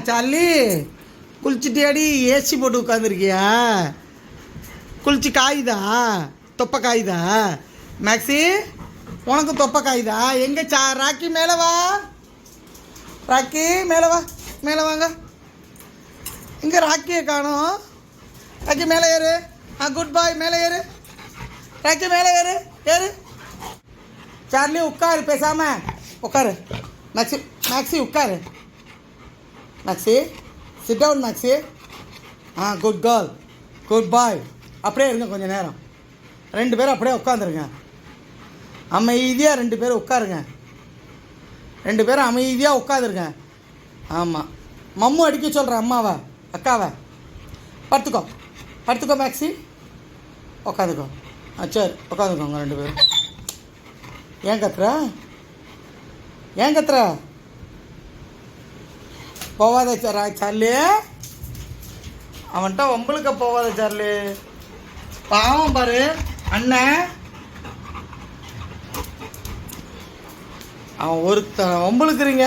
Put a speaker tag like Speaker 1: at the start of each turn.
Speaker 1: Charlie குளிச்சுட்டியாடி? AC போட்டு உட்காந்துருக்கியா? குளிச்சு காயுதா? தொப்பை காயுதா? மேக்ஸி உனக்கு தொப்பை காயுதா? எங்கே ராக்கி மேலே வா, ராக்கி மேலே வா, மேலே வாங்க. இங்கே ராக்கியை காணோம். ராக்கி மேலே ஏறு. குட் பாய், மேலே ஏறு. ராக்கி மேலே ஏறு, ஏறு. சார்லி உட்காரு, பேசாம உட்காரு. மேக்ஸி, மேக்ஸி உட்காரு. Maxie sit down. Maxie good girl, good boy. அப்படியே இருங்க கொஞ்சம் நேரம். 2 பேரும் அப்படியே உட்காந்துருங்க. அமைதியாக 2 பேரும் உட்காருங்க. 2 பேரும் அமைதியாக உட்காந்துருங்க. ஆமாம், மம்மு அடிக்க சொல்கிறேன் அம்மாவை, அக்காவை. படுத்துக்கோ, படுத்துக்கோ மேக்ஸி, உட்காந்துக்கோ. சரி உட்காந்துக்கோங்க 2 பேரும். ஏன் கத்துற? ஏன் கத்துற? போவாத சார்லி, அவன்கிட்ட உங்களுக்கு போவாத சார்லி. பாவம் பாரு அண்ணன், அவன் ஒருத்தன் வம்புழுக்கிறீங்க.